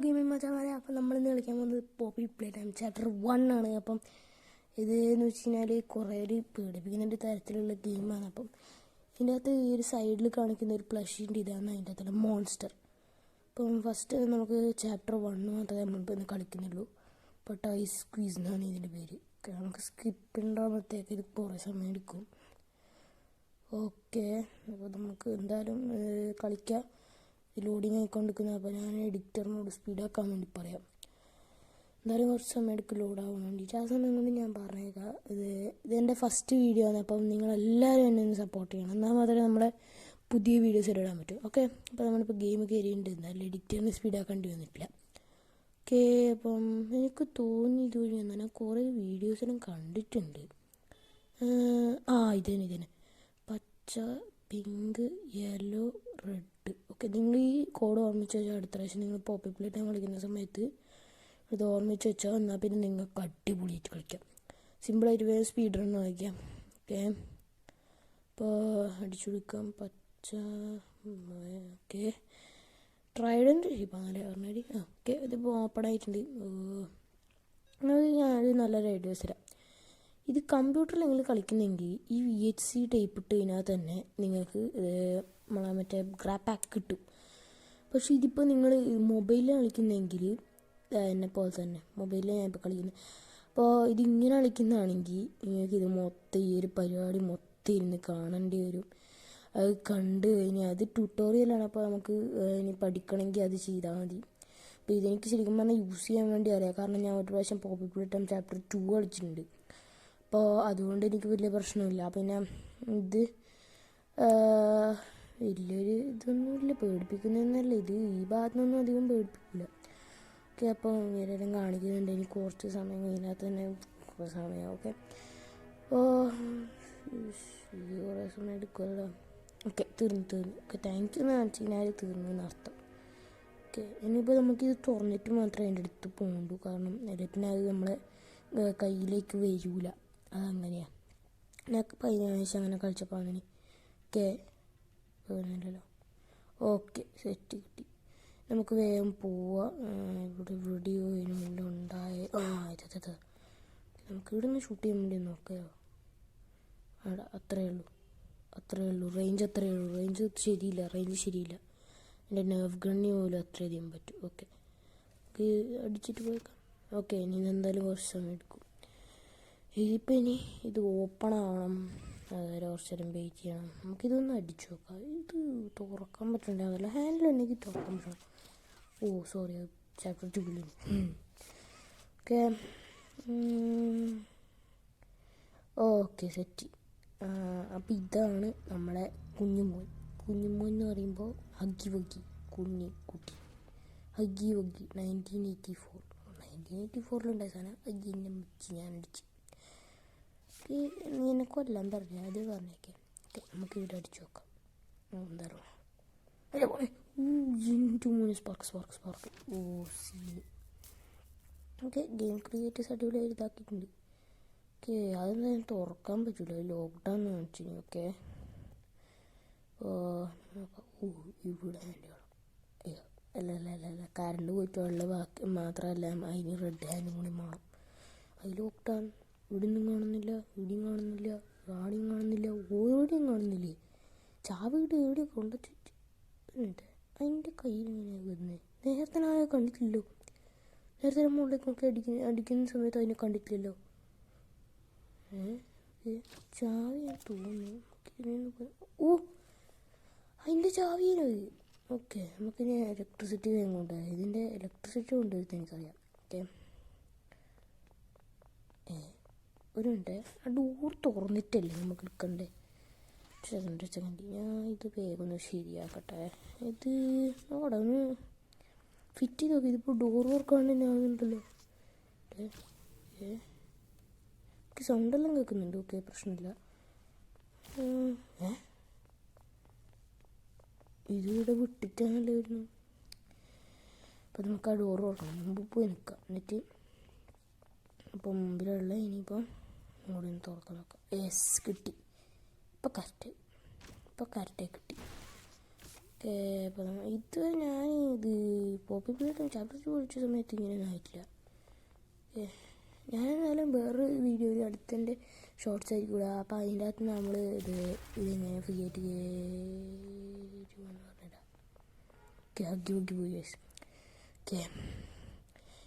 Gaming മച്ചാമാരെ. അപ്പം നമ്മളിന്ന് കളിക്കാൻ പോകുന്നത് പോപ്പി പ്ലേ ടൈം ചാപ്റ്റർ 1 ആണ്. അപ്പം ഇത് എന്ന് വെച്ച് കഴിഞ്ഞാൽ കുറേ ഒരു പേടിപ്പിക്കുന്ന ഒരു തരത്തിലുള്ള ഗെയിമാണ്. അപ്പം ഇതിൻ്റെ അകത്ത് ഈ ഒരു സൈഡിൽ കാണിക്കുന്ന ഒരു പ്ലഷീൻ്റെ ഇതാണ് അതിൻ്റെ അകത്തുള്ള മോൺസ്റ്റർ. അപ്പം ഫസ്റ്റ് നമുക്ക് ചാപ്റ്റർ 1 മാത്രമേ നമ്മളിപ്പോൾ ഇന്ന് കളിക്കുന്നുള്ളൂ. അപ്പോൾ ടൈസ് സ്ക്വീസ് എന്നാണ് ഇതിൻ്റെ പേര്. നമുക്ക് സ്കിപ്പ് ഉണ്ടാകുമ്പോഴത്തേക്ക് ഇത് കുറേ സമയം എടുക്കും. ഓക്കെ, അപ്പോൾ നമുക്ക് എന്തായാലും കളിക്കാം. ലോഡിങ് ആയിക്കൊണ്ടിരിക്കുന്നത്. അപ്പോൾ ഞാൻ എഡിറ്ററിനോട് സ്പീഡാക്കാൻ വേണ്ടി പറയാം. എന്തായാലും കുറച്ച് സമയം എടുക്കും ലോഡാകാൻ വേണ്ടിയിട്ട്. ആ സമയം കൊണ്ട് ഞാൻ പറഞ്ഞേക്കാം, ഇതെൻ്റെ ഫസ്റ്റ് വീഡിയോ ആണ്. അപ്പം നിങ്ങളെല്ലാവരും എന്നെ ഒന്ന് സപ്പോർട്ട് ചെയ്യണം. എന്നാൽ മാത്രമേ നമ്മളെ പുതിയ വീഡിയോസ് ഇടാൻ പറ്റും. ഓക്കെ, അപ്പോൾ നമ്മളിപ്പോൾ ഗെയിം കയറിയിട്ടുണ്ട്. എന്തായാലും എഡിറ്ററിന് സ്പീഡാക്കേണ്ടി വന്നിട്ടില്ല. ഓക്കെ, അപ്പം എനിക്ക് തോന്നി ഇതുവഴി ഞാൻ കുറേ വീഡിയോസെല്ലാം കണ്ടിട്ടുണ്ട്. ഇതന്നെ പച്ച, പിങ്ക്, യെല്ലോ, റെഡ്. ഓക്കെ, നിങ്ങൾ ഈ കോഡ് ഓർമ്മിച്ച് വെച്ചാൽ അടുത്ത പ്രാവശ്യം നിങ്ങൾ പോപ്പി പ്ലേ ടൈം കളിക്കുന്ന സമയത്ത് ഇത് ഓർമ്മിച്ച് വെച്ചാൽ എന്നാൽ പിന്നെ നിങ്ങൾക്ക് അടിപൊളിയായിട്ട് കളിക്കാം. സിമ്പിളായിട്ട് വേറെ സ്പീഡ് റൺ കളിക്കാം. ഓക്കെ, ഇപ്പോൾ അടിച്ചു കൊടുക്കാം. പച്ച. ഓക്കെ, ട്രൈഡൻറ്റ് ഷിപ്പാണല്ലേ പറഞ്ഞാൽ. ഓക്കെ, ഇതിപ്പോൾ ഓപ്പൺ ആയിട്ടുണ്ട്. ഞാനൊരു നല്ലൊരു ഐഡിയാസ് തരാം. ഇത് കമ്പ്യൂട്ടറിൽ നിങ്ങൾ കളിക്കുന്നെങ്കിൽ ഈ VHC ടൈപ്പ് ഇട്ട് കഴിഞ്ഞാൽ തന്നെ നിങ്ങൾക്ക് നമ്മളെ മറ്റേ ഗ്രാപ്പാക്ക് കിട്ടും. പക്ഷേ ഇതിപ്പോൾ നിങ്ങൾ മൊബൈലിൽ കളിക്കുന്നെങ്കിൽ എന്നെ പോലെ തന്നെ മൊബൈലിൽ ഞാൻ ഇപ്പോൾ കളിക്കുന്നത്. അപ്പോൾ ഇതിങ്ങനെ കളിക്കുന്നതാണെങ്കിൽ നിങ്ങൾക്ക് ഇത് മൊത്തം ഈ ഒരു പരിപാടി മൊത്തം ഇരുന്ന് കാണേണ്ടി വരും. അത് കണ്ടു കഴിഞ്ഞാൽ അത് ട്യൂട്ടോറിയലാണ്. അപ്പോൾ നമുക്ക് ഇനി പഠിക്കണമെങ്കിൽ അത് ചെയ്താൽ മതി. അപ്പോൾ ഇതെനിക്ക് ശരിക്കും പറഞ്ഞാൽ യൂസ് ചെയ്യാൻ വേണ്ടി അറിയാം. കാരണം ഞാൻ ഒരു പ്രാവശ്യം പോപ്പി പ്ലേ ടൈം ചാപ്റ്റർ 2 കളിച്ചിട്ടുണ്ട്. അപ്പോൾ അതുകൊണ്ട് എനിക്ക് വലിയ പ്രശ്നമില്ല. പിന്നെ ഇത് വലിയൊരു ഇതൊന്നുമില്ല, പേടിപ്പിക്കുന്നതെന്നല്ല. ഇത് ഈ ഭാഗത്തുനിന്നൊന്നും അധികം പേടിപ്പിക്കില്ല. ഓക്കെ, അപ്പോൾ ഇവരെല്ലാം കാണിക്കുന്നുണ്ട്. എനിക്ക് കുറച്ച് സമയം കഴിഞ്ഞാൽ തന്നെ കുറേ സമയം. ഓക്കെ, അപ്പോൾ കുറേ സമയം എടുക്കുമല്ലോ. ഓക്കെ, തീർന്നു. ഓക്കെ, താങ്ക് യു എന്ന് കാണിച്ചു കഴിഞ്ഞാൽ തീർന്നു എന്നർത്ഥം. ഓക്കെ, ഇനിയിപ്പോൾ നമുക്കിത് തുറന്നിട്ട് മാത്രമേ എൻ്റെ അടുത്ത് പോകണ്ടു. കാരണം പിന്നെ അത് നമ്മളെ കയ്യിലേക്ക് വരില്ല. അതങ്ങനെയാണ്. എനിക്ക് പതിനാഴ്ച അങ്ങനെ കളിച്ചപ്പോൾ അങ്ങനെ. ഓക്കെ, വരുന്നില്ലല്ലോ. ഓക്കെ, സെറ്റ് കിട്ടി. നമുക്ക് വേഗം പോവാം. ഇവിടെ വീഡിയോ ഇതിനുള്ളിൽ ഉണ്ടായ ഇത് നമുക്ക് ഇവിടെ നിന്ന് ഷൂട്ട് ചെയ്യാൻ വേണ്ടി നോക്കാമോ? അത്രയേ ഉള്ളൂ. റേഞ്ച് അത്രയേ ഉള്ളൂ. റേഞ്ച് ശരിയില്ല. എൻ്റെ നെർവ് ഗണ്ണി പോലും അത്രയധികം പറ്റും. ഓക്കെ, നമുക്ക് അടിച്ചിട്ട് പോയേക്കാം. ഓക്കെ, ഇനി എന്തായാലും കുറച്ച് സമയം എടുക്കും. ഇനി ഇത് ഓപ്പൺ ആവണം. അതായത് കുറച്ച് നേരം വെയിറ്റ് ചെയ്യണം. നമുക്കിതൊന്ന് അടിച്ചു നോക്കാം. ഇത് തുറക്കാൻ പറ്റുന്നുണ്ടാവില്ല. ഹാൻഡിൽ ഉണ്ടെങ്കിൽ തുറക്കാൻ പറ്റണം. Sorry, chapter 2. Okay, okay, set. അപ്പോൾ ഇതാണ് നമ്മളെ കുഞ്ഞുമോൻ എന്ന് പറയുമ്പോൾ ഹഗ്ഗി വഗ്ഗി കുട്ടി. ഹഗ്ഗി വഗ്ഗി 1984 സാധനം. ഹഗ്ഗിൻ്റെ മിച്ചി ഞാൻ അടിച്ച്. നിന്നെ കൊല്ലാൻ പറഞ്ഞ അത് പറഞ്ഞേക്കെ. ഓക്കെ, നമുക്ക് ഇവിടെ അടിച്ചു നോക്കാം. എന്താ സ്പാർക്ക്. ഓക്കെ, ഗെയിം ക്രിയേറ്റേഴ്സ് അടിപൊളിയായി ഇതാക്കിയിട്ടുണ്ട്. ഓക്കെ, അതൊന്നും തുറക്കാൻ പറ്റില്ല, ലോക്ക്ഡൗൺ കാണിച്ചു. ഓക്കെ, ഇവിടെ അല്ല കറണ്ട് പോയിട്ടുള്ള ബാക്കി മാത്രമല്ല, അതിന് റെഡ് ഹാൻഡും കൂടി വേണം. അത് ലോക്ക്ഡൗൺ. ഇവിടെയൊന്നും കാണുന്നില്ല, ഇവിടെയും കാണുന്നില്ല, ആടെയും കാണുന്നില്ല, ഓരോടെയും കാണുന്നില്ലേ. ചാവി എവിടെ കൊണ്ടുവച്ചിട്ട് അതിൻ്റെ കയ്യിൽ ഇങ്ങനെ വരുന്നത്. നേരത്തെ ഞാൻ കണ്ടിട്ടില്ലല്ലോ. നേരത്തെ മുകളിലേക്ക് നോക്കി അടിക്കുന്ന സമയത്ത് അതിനെ കണ്ടിട്ടില്ലല്ലോ. ചാവി ഞാൻ തോന്നുന്നു. അതിൻ്റെ ചാവിയിലത്. ഓക്കെ, നമുക്കിനി ഇലക്ട്രിസിറ്റി വേഗം കൊണ്ടുപോയി. ഇതിൻ്റെ ഇലക്ട്രിസിറ്റി കൊണ്ടുപോയിട്ട് എനിക്കറിയാം. ഓക്കെ, ഒരു മിനിറ്റ്. ആ ഡോർ തുറന്നിട്ടല്ലേ നമുക്ക് എടുക്കണ്ടേ? സെക്കൻഡ്. ഞാൻ ഇത് വേഗം ഒന്ന് ശരിയാക്കട്ടെ. ഇത് അവിടെ ഒന്ന് ഫിറ്റ് ചെയ്ത് നോക്കി. ഇതിപ്പോൾ ഡോർ വർക്കാണ്ട് തന്നെ ആകുന്നുണ്ടല്ലോ. എനിക്ക് സൗണ്ടെല്ലാം കേൾക്കുന്നുണ്ട്. ഓക്കെ, പ്രശ്നമില്ല. ഇതിവിടെ വിട്ടിട്ടാണല്ലോ വരുന്നു. അപ്പോൾ നമുക്ക് ആ ഡോർ തുറക്കണം. മുമ്പ് പോയി നിൽക്കാം. എന്നിട്ട് അപ്പോൾ മുമ്പിലുള്ള ഇനിയിപ്പം ഇവിടെ നിന്ന് തുറക്കാൻ നോക്കാം. യെസ്, കിട്ടി. ഇപ്പോൾ കറക്റ്റ് കിട്ടി. ഓക്കെ. അപ്പോൾ ഇതുവരെ ഞാൻ ഇത് പോപ്പി പ്ലേറ്റും ചാപ്റ്റർ 2 പഠിച്ച സമയത്ത് ഇങ്ങനെയൊന്നും ആയിട്ടില്ല. ഓക്കെ, ഞാനെന്നാലും വേറൊരു വീഡിയോയിൽ അടുത്തതിൻ്റെ ഷോർട്സ് ആയിരിക്കും. അപ്പോൾ അതിൻ്റെ അകത്ത് നമ്മൾ ഇതെങ്ങനെ ഫ്രീ ആയിട്ട് പറഞ്ഞിടാം. ഓക്കെ, ഹഗ്ഗി ഹഗ്ഗി പോയി ഗൈസ്. ഓക്കെ,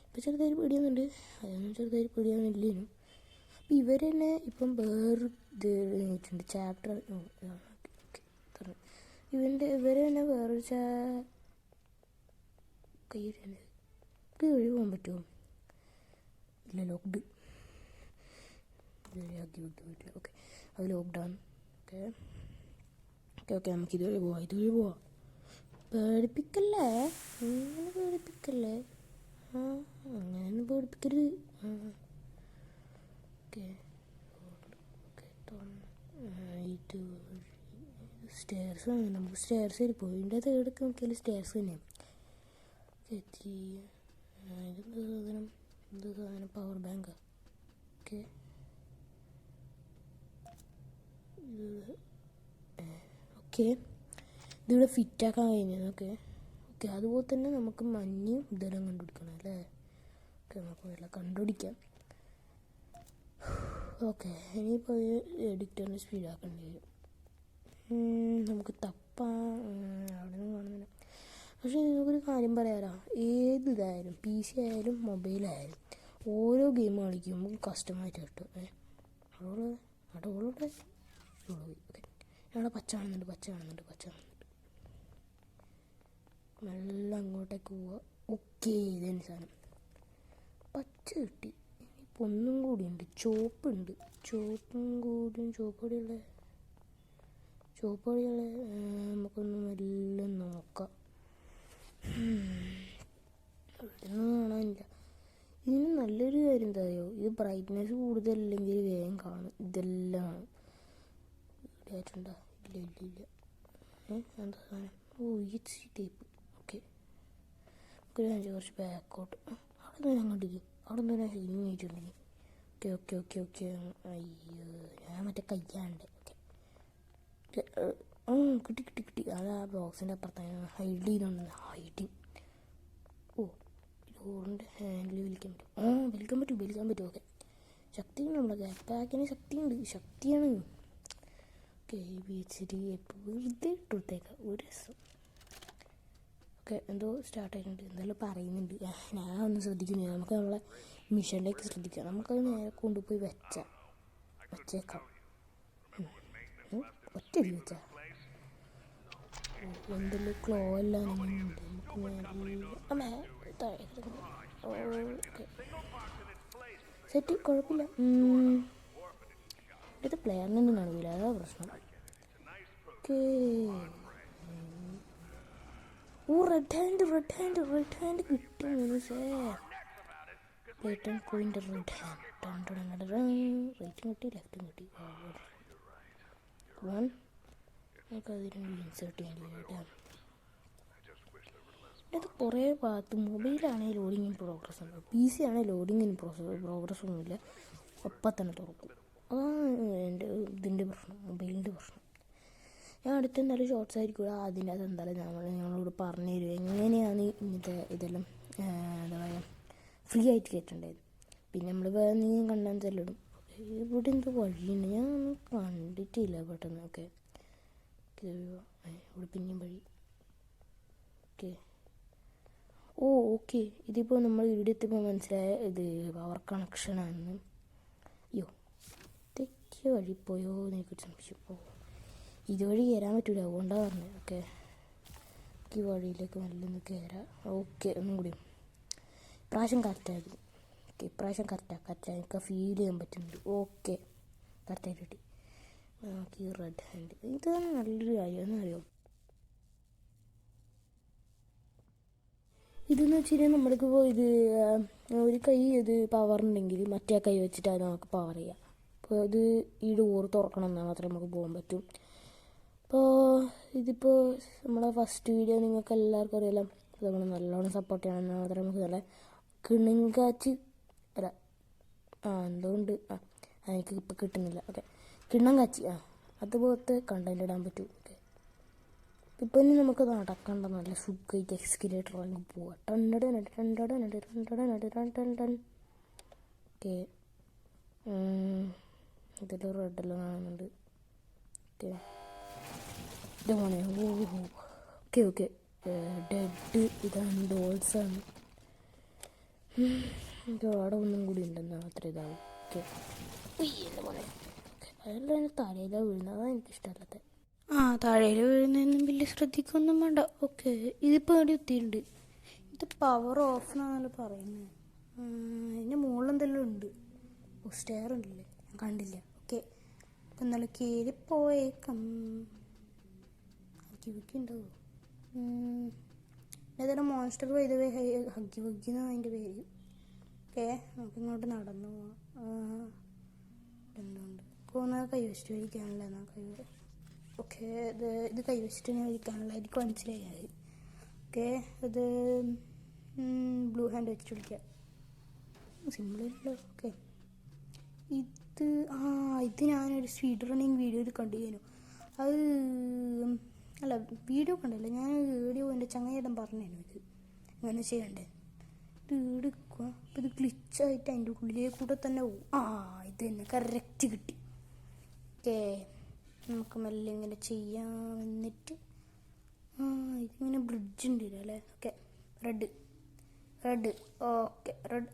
ഇപ്പോൾ ചെറുതായി പേടിയൊന്നുണ്ട്, അതൊന്നും ചെറുതായി പേടിയൊന്നുമില്ലേനും. അപ്പോൾ ഇവർ തന്നെ ഇപ്പം വേറൊരു ഇത് വെച്ചിട്ടുണ്ട് ചാപ്റ്റർ. ഓക്കെ, ഇവരെ തന്നെ വേറൊരു കൈ വഴി പോകാൻ പറ്റുമോ? ഇല്ല, ലോക്ക്ഡ്. പറ്റില്ല. ഓക്കെ, അത് ലോക്ക്ഡൗൺ. ഓക്കെ ഓക്കെ ഓക്കെ നമുക്ക് ഇതുവഴി പോവാം. പേടിപ്പിക്കല്ലേ, അങ്ങനെ പേടിപ്പിക്കല്ലേ, അങ്ങനെയൊന്നും പേടിപ്പിക്കരുത്. ഓക്കെ ഇത് സ്റ്റെയർസ് ആണ്. നമുക്ക് സ്റ്റെയർസ് വരെ പോയി. ഇതിൻ്റെ തേടൊക്കെ നോക്കിയാൽ സ്റ്റെയർസ് തന്നെയാണ്. എത്തി. എന്ത് സാധനം പവർ ബാങ്കാ. ഓക്കെ, ഓക്കെ ഇതിവിടെ ഫിറ്റാക്കാൻ കഴിഞ്ഞത്. ഓക്കെ ഓക്കെ അതുപോലെ തന്നെ നമുക്ക് മഞ്ഞയും ഇതെല്ലാം കണ്ടുപിടിക്കണം അല്ലേ. ഓക്കെ, നമുക്ക് എല്ലാം കണ്ടുപിടിക്കാം. ഓക്കെ, ഇനിയിപ്പോൾ എഡിറ്ററിന് സ്പീഡാക്കേണ്ടി വരും. നമുക്ക് അവിടെ നിന്ന് കാണുന്നില്ല. പക്ഷേ നിങ്ങൾക്കൊരു കാര്യം പറയാലോ, ഏതിതായാലും PC ആയാലും മൊബൈലായാലും ഓരോ ഗെയിം കളിക്കുമ്പോൾ കസ്റ്റമായിട്ട് കിട്ടും. അടവുകളുടെ പോയി. ഓക്കെ, ഞങ്ങളുടെ പച്ച കാണുന്നുണ്ട്. നല്ല അങ്ങോട്ടേക്ക് പോവുക. ഓക്കെ, ഇതന്നെ സാധനം പച്ച കിട്ടി. ഇനിയിപ്പോൾ ഒന്നും കൂടിയുണ്ട്, ചുവപ്പുണ്ട്. ചുവപ്പും പൊടിയുള്ള നമുക്കൊന്ന് മെല്ലെ നോക്കാം. ഇവിടെയൊന്നും കാണാനില്ല. ഇതിന് നല്ലൊരു കാര്യം എന്താ അറിയോ, ഇത് ബ്രൈറ്റ്നെസ് കൂടുതലല്ലെങ്കിൽ വേഗം കാണും. ഇതെല്ലാം ഇവിടെയായിട്ടുണ്ടോ? ഇല്ല. എന്താ സാധനം? EHC tape. ഓക്കെ, കുറച്ച് ബാക്കോട്ട്. അവിടെ നിന്ന് അങ്ങോട്ടേക്ക്, അവിടെ നിന്ന് ഷെയിനിങ് ആയിട്ടുണ്ടെങ്കിൽ. ഓക്കെ. അയ്യോ, ഞാൻ മറ്റേ കയ്യാണ്ട്. ഓക്കെ, കിട്ടി. അത് ആ ബോക്സിൻ്റെ അപ്പുറത്താണ് ഹൈഡിങ്. ഓ, ഡോറിൻ്റെ ഹാൻഡിൽ വലിക്കാൻ പറ്റും. ഓക്കെ, ശക്തിയുണ്ട്, നമ്മുടെ ബാക്ക് പാക്കിന് ശക്തിയാണ്. ഓക്കെ, വെച്ചിട്ട് വെറുതെ ഇട്ടേക്കാം ഒരു രസം. ഓക്കെ, എന്തോ സ്റ്റാർട്ടായിട്ടുണ്ട്, എന്തായാലും പറയുന്നുണ്ട്. ഞാൻ ഒന്നും ശ്രദ്ധിക്കുന്നില്ല. നമുക്ക് നമ്മളെ മിഷനിലേക്ക് ശ്രദ്ധിക്കാം. നമുക്കത് നേരെ കൊണ്ടുപോയി വെച്ചേക്കാം. ഒറ്റയടി വെച്ചാ എന്തെല്ലാം ക്ലോ എല്ലാം ഉണ്ട്. നമുക്ക് സെറ്റ് കുഴപ്പമില്ല. ഇത് പ്ലെയറിനൊന്നും കാണുന്നില്ല, അതാ പ്രശ്നം. ഓക്കെ, റെഡ് ഹാൻഡ് കിട്ടി. റൈറ്റും കിട്ടി, ലെഫ്റ്റും കിട്ടി. നമുക്കതിന് ഇൻസേർട്ട് ചെയ്യേണ്ടി വരും കേട്ടോ. അത് കുറേ ഭാഗത്ത് മൊബൈലാണെങ്കിൽ ലോഡിങ്ങിന് പ്രോഗ്രസ് ഉണ്ട്, PC ആണെങ്കിൽ ലോഡിങ്ങിന് പ്രോഗ്രസ് ഒന്നുമില്ല, ഒപ്പം തന്നെ തുറക്കും. അതാണ് ഇതിൻ്റെ പ്രശ്നം, മൊബൈലിൻ്റെ പ്രശ്നം. ഞാൻ അടുത്തെന്തായാലും ഷോർട്സ് ആയിരിക്കും, അതിൻ്റെ അത് എന്തായാലും ഞങ്ങളോട് പറഞ്ഞു തരും എങ്ങനെയാണ് ഇങ്ങനത്തെ ഇതെല്ലാം എന്താ പറയുക ഫ്രീ ആയിട്ട് കയറ്റേണ്ടത്. പിന്നെ നമ്മൾ വേറെ എന്തെങ്കിലും കണ്ടന്റ് എല്ലാം ഇടും. ഇവിടെ എന്തോ വഴിയുണ്ട്, ഞാൻ ഒന്നും കണ്ടിട്ടില്ല പെട്ടെന്ന്. ഓക്കെ, ഇവിടെ പിന്നെയും വഴി. ഓക്കെ ഇതിപ്പോൾ നമ്മൾ ഇവിടെ എത്തിയപ്പോൾ മനസ്സിലായ ഇത് പവർ കണക്ഷനാണെന്ന്. അയ്യോ, തെറ്റിയ വഴി പോയോ എന്ന് എനിക്കൊരു സംശയം. ഇതുവഴി കയറാൻ പറ്റൂല, അതുകൊണ്ടാണ് പറഞ്ഞത്. ഓക്കെ, ഈ വഴിയിലേക്ക് നല്ലൊന്ന് കയറാം. ഓക്കെ, ഒന്നും കൂടി ഇപ്രാവശ്യം കറക്റ്റായിരുന്നു. ഓക്കെ, ഇപ്രാവശ്യം കറക്റ്റാണ്, എനിക്ക് ഫീൽ ചെയ്യാൻ പറ്റുന്നുണ്ട്. ഓക്കെ, കറക്റ്റായിട്ട് കിട്ടി. നമുക്ക് ഈ റെഡ് ഹാൻഡ് ഇതാണ് നല്ലൊരു കാര്യം. എന്നറിയോ, ഇതെന്ന് വെച്ച് കഴിഞ്ഞാൽ നമ്മൾക്കിപ്പോൾ ഇത് ഒരു കൈ ഇത് പവർ ഉണ്ടെങ്കിൽ മറ്റേ കൈ വെച്ചിട്ട് അത് നമുക്ക് പവർ ചെയ്യാം. അപ്പോൾ ഇത് ഈ ഡോർ തുറക്കണം എന്നാൽ മാത്രമേ നമുക്ക് പോകാൻ പറ്റും. അപ്പോൾ ഇതിപ്പോൾ നമ്മളെ ഫസ്റ്റ് വീഡിയോ നിങ്ങൾക്ക് എല്ലാവർക്കും അറിയാലോ, നമ്മൾ നല്ലോണം സപ്പോർട്ട് ചെയ്യണമെന്ന് മാത്രമേ നമുക്ക് നല്ല കിണങ്കാച്ചി എന്തുകൊണ്ട് എനിക്ക് ഇപ്പോൾ കിട്ടുന്നില്ല. ഓക്കെ, കിണ്ണം കാച്ചി അതുപോലത്തെ കണ്ടന്റ് ഇടാൻ പറ്റും. ഓക്കെ, ഇപ്പം ഇനി നമുക്ക് നടക്കണ്ട, നല്ല സുഖമായിട്ട് എക്സ്കലേറ്റർ വാങ്ങി പോവാം. ഓക്കെ, ഇതിൽ റെഡെല്ലാം കാണുന്നുണ്ട്. ഓക്കെ, ഇത് പോണേ. ഓക്കെ ഓക്കെ, ഡെഡ് ഇതാണ്, ഡോൾസാണ്. അവിടെ ഒന്നും കൂടി ഉണ്ടെന്നാ അത്ര ഇതാവും. ഓക്കെ, എന്താ പോലെ അതെല്ലാം തലയിലാണ് വീഴുന്നത്, അതാണ് എനിക്കിഷ്ടമല്ലാത്ത. താഴേൽ വീഴുന്നതൊന്നും വലിയ ശ്രദ്ധിക്കൊന്നും വേണ്ട. ഓക്കെ, ഇതിപ്പോൾ എവിടെ എത്തിയിട്ടുണ്ട്. ഇത് പവർ ഓഫ് എന്നാണല്ലോ പറയുന്നത്. അതിൻ്റെ മുകളിൽ എന്തെല്ലാം ഉണ്ട്. സ്റ്റെയർ ഉണ്ടല്ലേ, ഞാൻ കണ്ടില്ല. ഓക്കെ, അപ്പം എന്നാലും കയറി പോയേക്കാം. ഹഗ്ഗി വഗ്ഗി ഉണ്ടാവും. ഏതായാലും മോൺസ്റ്റർ വൈദ്യവേ ഹഗ്ഗി വഗ്ഗി എന്നാണ് അതിൻ്റെ പേര്. ഓക്കെ, നമുക്ക് ഇങ്ങോട്ട് നടന്നു പോവാം. എന്തുകൊണ്ട് പോകുന്നത് കൈവച്ചിട്ട് വലിക്കാനല്ല, എന്നാൽ ഓക്കെ, ഇത് കൈവച്ചിട്ട് ഞാൻ വലിക്കാനുള്ള എനിക്ക് മനസ്സിലായി. ഓക്കെ, ഇത് ബ്ലൂ ഹാൻഡ് വെച്ചിട്ട് വിളിക്കാം, സിമ്പിളല്ലോ. ഓക്കെ, ഇത് ഞാനൊരു സ്പീഡ് റണ്ണിങ് വീഡിയോയിൽ കണ്ടിരുന്നു. അത് അല്ല, വീഡിയോ കണ്ടില്ല, ഞാൻ വീഡിയോ എൻ്റെ ചങ്ങായിടം പറഞ്ഞിരുന്നു ഇത് ഇങ്ങനെ ചെയ്യണ്ടേ. ഇത് എടുക്കുക, അപ്പോൾ ഇത് ഗ്ലിച്ചായിട്ട് അതിൻ്റെ ഉള്ളിലേ കൂടെ തന്നെ പോകും. ഇത് തന്നെ കറക്റ്റ് കിട്ടി. ഓക്കെ, നമുക്ക് മെല്ലെ ഇങ്ങനെ ചെയ്യാം. എന്നിട്ട് ഇതിങ്ങനെ ബ്രിഡ്ജ് ഉണ്ട് അല്ലേ. ഓക്കെ, റെഡ് ഓക്കെ, റെഡ്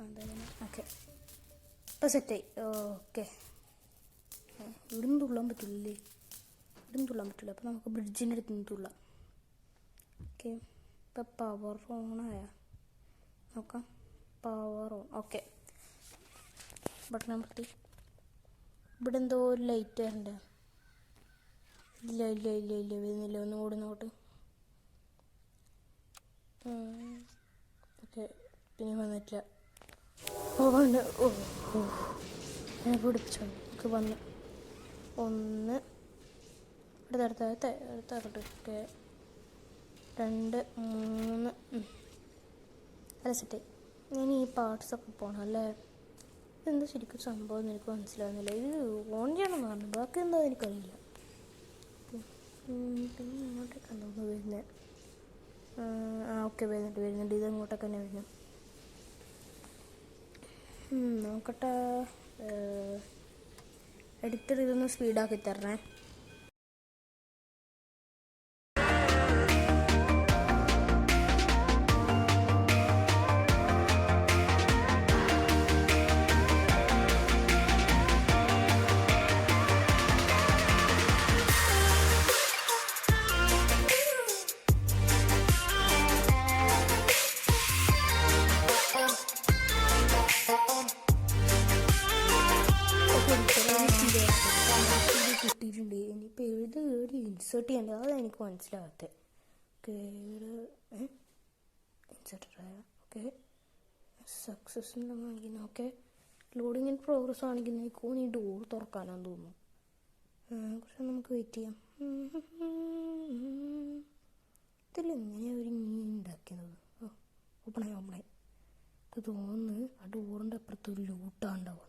അതെ. ഓക്കെ, ഇപ്പോൾ സെറ്റായി. ഓക്കെ, ഇവിടുന്ന് തുള്ളാൻ പറ്റില്ലേ, അപ്പോൾ നമുക്ക് ബ്രിഡ്ജിൻ്റെ അടുത്ത് നിന്ന് തുള്ളാം. ഓക്കെ, ഇപ്പോൾ പവർ ഓണായ നോക്കാം. Power on. ഓക്കെ, ബട്ടൺ അമർത്തി. ഇവിടെ എന്തോ ഒരു ലൈറ്റ് വരണ്ടേ. ഇല്ല വരുന്നില്ല. ഒന്ന് കൂടി നോട്ട്. ഓക്കെ, പിന്നെ വന്നിട്ടില്ല. വേണ്ട. ഞാൻ പിടിച്ചോ. ഓക്കെ, വന്ന് ഒന്ന് അടുത്തറട്ട്. ഓക്കെ, 2 3 അല്ല, സെറ്റായി. ഇനി ഈ പാർട്സൊക്കെ പോകണം അല്ലേ. ഇതെന്താ ശരിക്കും സംഭവം എന്ന് എനിക്ക് മനസ്സിലാവുന്നില്ല. ഇത് ഓൺ ചെയ്യണമെന്ന് പറഞ്ഞു, ബാക്കി എന്താ എനിക്കറിയില്ല. പിന്നെ ഇങ്ങോട്ടേക്കാണ് തോന്നുന്നു വരുന്നത്. ഓക്കെ, വരുന്നുണ്ട്. ഇത് അങ്ങോട്ടൊക്കെ തന്നെ വരുന്നു. നോക്കട്ടെ. എഡിറ്റർ ഇതൊന്ന് സ്പീഡാക്കി തരണേ. കിട്ടിയിട്ടുണ്ട്. ഇനിയിപ്പോൾ ഏത് ഇൻസേർട്ട് ചെയ്യേണ്ടത് അതാണ് എനിക്ക് മനസ്സിലാകാത്തത്. ഓക്കെ, ഇൻസേർട്ടഡായ. ഓക്കെ, സക്സസ് എന്ന് കാണിക്കുന്നത്. ഓക്കെ, ലോഡിങ് ഇൻ പ്രോഗ്രസ് കാണിക്കുന്നേക്കോ. ഈ ഡോർ തുറക്കാനാന്ന് തോന്നുന്നു. പക്ഷെ നമുക്ക് വെയിറ്റ് ചെയ്യാം. ഇതിൽ എങ്ങനെയാണ് അവർ ഇനി ഉണ്ടാക്കുന്നത്. ഓപ്പണായി. ഇത് തോന്നുന്നു ആ ഡോറിൻ്റെ അപ്പുറത്ത് ഒരു ലൂട്ടാണ്ടാവുന്നു.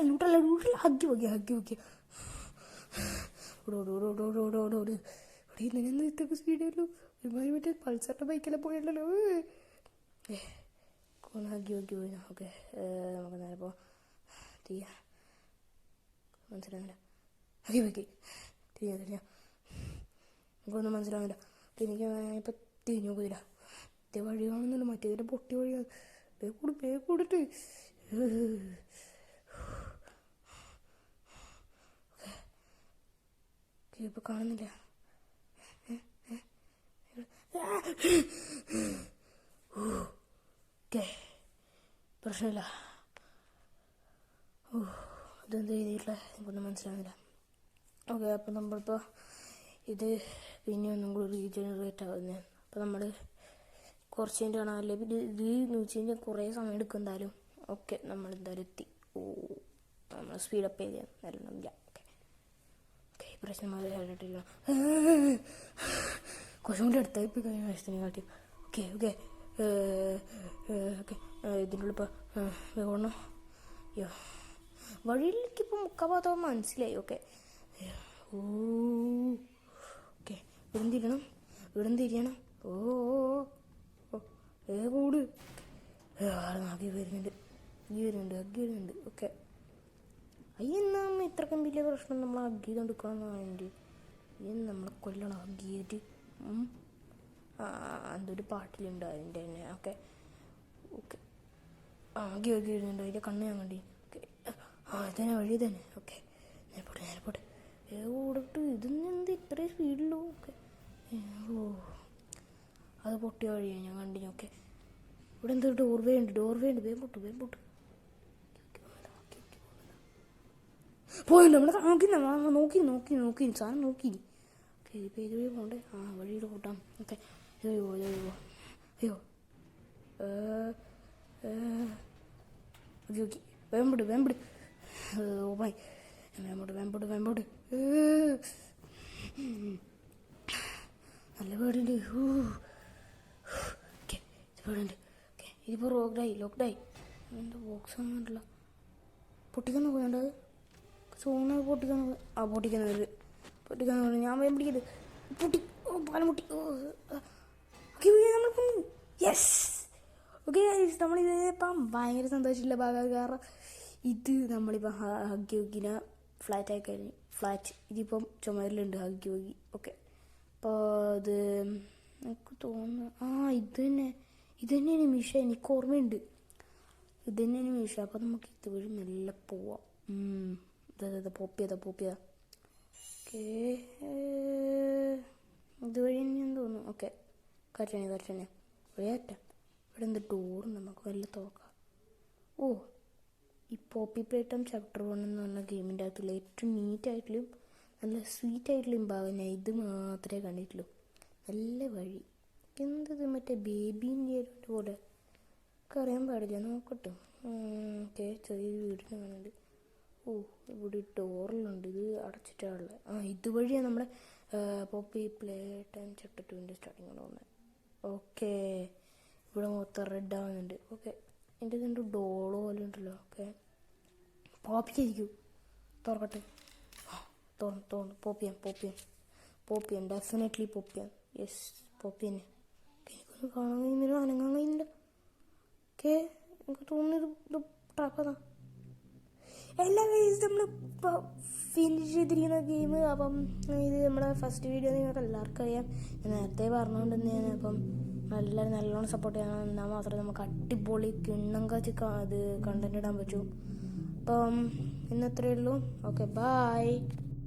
ലൂട്ടല്ല, ഹഗ്ഗി വയ്ക്കുക. ഇതൊക്കെ സ്പീഡല്ലോ. ഒരുമാതിരി മറ്റേ പൾസറിൻ്റെ ബൈക്കെല്ലാം പോയല്ലോ. ഹഗ്ഗി പോയി. ഓക്കെ, നമുക്ക് നേരെ പോവാം. മനസ്സിലാവില്ല. ഹഗ്ഗി തിരിഞ്ഞ നമുക്കൊന്നും മനസ്സിലാവില്ല. ഇപ്പം തിരിഞ്ഞു നോക്കില്ല. ഇതേ വഴി കാണുന്നുണ്ട്, മറ്റേതിൻ്റെ പൊട്ടി വഴിയാണ്. കൂടിട്ട് ഇപ്പം കാണുന്നില്ല. പ്രശ്നമില്ല. ഇതെന്ത് ചെയ്തിട്ടില്ല, എനിക്കൊന്നും മനസ്സിലാവുന്നില്ല. ഓക്കെ, അപ്പം നമ്മളിപ്പോൾ ഇത് പിന്നെ ഒന്നും കൂടി റീജനറേറ്റ് ആവുന്നത്. അപ്പോൾ നമ്മൾ കുറച്ച് കഴിഞ്ഞിട്ട് കാണാം. അല്ലെങ്കിൽ ഇത് എന്ന് വെച്ച് കഴിഞ്ഞാൽ കുറേ സമയം എടുക്കും എന്തായാലും. ഓക്കെ, നമ്മളെന്തായാലും എത്തി. നമ്മൾ സ്പീഡപ്പ് ചെയ്ത് നല്ലോണമില്ല. ഓക്കെ, ഈ പ്രശ്നം കേട്ടിട്ടില്ല. കുറച്ചും കൂടി അടുത്തായി പോയി കഴിഞ്ഞ വശത്തിനെ കാട്ടി. ഓക്കെ ഇതിൻ്റെ ഉള്ളിപ്പോൾ വേണോ. അയ്യോ, വഴിയിലേക്കിപ്പോൾ മുക്കാഭാഗം മനസ്സിലായി. ഓക്കെ, ഇവിടെന്തിരിയണം, ഇവിടെന്തിരിയണം. ഓ കൂട് അഗ്ഗി വരുന്നുണ്ട്, അഗ്ഗി വരുന്നുണ്ട്. ഓക്കെ, അയ്യെന്നാ ഇത്രക്കും വലിയ പ്രശ്നം നമ്മൾ അഗ്ഗി കൊടുക്കണമെന്നാണെങ്കിൽ നമ്മളെ കൊല്ലണം അഗ്ഗിയായിട്ട്. എന്തൊരു പാട്ടിലുണ്ട് അതിൻ്റെ തന്നെ. ഓക്കെ ഓക്കെ, അഗ്ഗി വരുന്നുണ്ട്. അതിൻ്റെ കണ്ണ് ഞാൻ കണ്ടി. ഓക്കെ, ഇതന്നെ വഴി തന്നെ. ഓക്കെ, നേരപ്പോട്ടെ ഓടിട്ട് ഇതൊന്നും എന്ത് ഇത്രയും സ്പീഡിലോ. ഓക്കെ, അത് പൊട്ടിയ വഴിയാണ് ഞാൻ കണ്ടിന്. ഓക്കെ, ഇവിടെ എന്തോ ഡോർവേ ഉണ്ട്, വേഗം പൊട്ട്. പോയല്ലോ, നമ്മളെ നോക്കി സാധനം നോക്കി. ഓക്കെ, ഇപ്പോൾ ഏത് വഴി പോകണ്ടേ? വഴിയിൽ കൂട്ടാം. ഓക്കെ, അയ്യോ ഓക്കെ, വേഗം വിട്. ഓ ഭായ്, വേമ്പോട്ട്. നല്ല പേടിയുണ്ട്. ഓക്കെ, പേടിയുണ്ട്. ഓക്കെ, ഇതിപ്പോൾ ലോക്ക്ഡായി. എന്താ ബോക്സ് ഒന്നുമില്ല. പൊട്ടിക്കാൻ പോകേണ്ടത് സോണ പൊട്ടിക്കാൻ ഞാൻ വേഗം പിടിക്കരുത്. പാലം പൊട്ടി. യെസ്. ഓക്കെ, നമ്മളിത് ഇപ്പം ഭയങ്കര സന്തോഷമുള്ള ഭാഗമാണ്. കാരണം ഇത് നമ്മളിപ്പോൾ ഹഗ്ഗിനെ ഫ്ലാറ്റായി കഴിഞ്ഞു. ഇതിപ്പം ചുമരിലുണ്ട് ഹഗ്ഗി. ഓക്കെ, അപ്പോൾ അത് എനിക്ക് തോന്നുന്നു ഇത് തന്നെയാണ് മീഷ. എനിക്ക് ഓർമ്മയുണ്ട്, ഇത് തന്നെയാണ് മീഷ. അപ്പോൾ നമുക്ക് ഇതുവഴി മെല്ലെ പോവാം. പോപ്പിയതാ. ഓക്കെ, ഇതുവഴി തന്നെയാന്ന് തോന്നുന്നു. ഓക്കെ, കറക്റ്റ് വഴിയാറ്റാം. ഇവിടെ എന്ത് ഡോറുണ്ട്, നമുക്ക് വല്ല തുറക്കാം. ഈ പോപ്പി പ്ലേറ്റം ചാപ്റ്റർ 1 എന്ന് പറഞ്ഞ ഗെയിമിൻ്റെ അകത്തുള്ള ഏറ്റവും നീറ്റായിട്ടുള്ളതും നല്ല സ്വീറ്റായിട്ടുള്ളതും ഭാഗം ഞാൻ ഇത് മാത്രമേ കണ്ടിട്ടുള്ളൂ. നല്ല വഴി. എന്തത് മറ്റേ ബേബീൻ്റെ പോലെ ഒക്കെ അറിയാൻ പാടില്ല. നോക്കട്ടെ. ഓക്കെ, ചെറിയൊരു വീടിന് കാണുന്നുണ്ട്. ഇവിടെ ഡോറിലുണ്ട്. ഇത് അടച്ചിട്ടാണുള്ളത്. ഇതുവഴിയാണ് നമ്മുടെ പോപ്പി പ്ലേറ്റം ചാപ്റ്റർ 2 സ്റ്റാർട്ടിങ് തോന്നുന്നത്. ഓക്കെ, ഇവിടെ മൊത്തം റെഡ് ആവുന്നുണ്ട്. ഓക്കെ, എൻ്റെ ഇതുണ്ട് ഡോളോ പോലെ ഉണ്ടല്ലോ. ഓക്കെ, പോപ്പിയായിരിക്കും. തുറക്കട്ടെ. തോന്നുന്നു പോപ്പിയാണ് ഡെഫിനറ്റ്ലി പോപ്പിയാണ്. യെസ്, പോപ്പി തന്നെ. എനിക്കൊന്നും കാണാൻ കഴിയുന്നില്ല, അനങ്ങാൻ കഴിയുന്നില്ല. ഓക്കെ, എനിക്ക് തോന്നുന്നു ഇത് ട്രാപ്പതാ. എല്ലാം നമ്മൾ ഫിനിഷ് ചെയ്തിരിക്കുന്ന ഗെയിം. അപ്പം ഇത് നമ്മുടെ ഫസ്റ്റ് വീഡിയോ നിങ്ങൾക്ക് എല്ലാവർക്കും അറിയാം. ഞാൻ നേരത്തെ പറഞ്ഞുകൊണ്ട് തന്നെയാണ്. അപ്പം നല്ലോണം സപ്പോർട്ട് ചെയ്യണം. എന്നാൽ മാത്രമേ നമുക്ക് അടിപൊളി കിണ്ണം കാച്ചി അത് കണ്ടന്റ് ഇടാൻ പറ്റൂ. അപ്പം ഇന്നത്രയേ ഉള്ളൂ. Okay, by.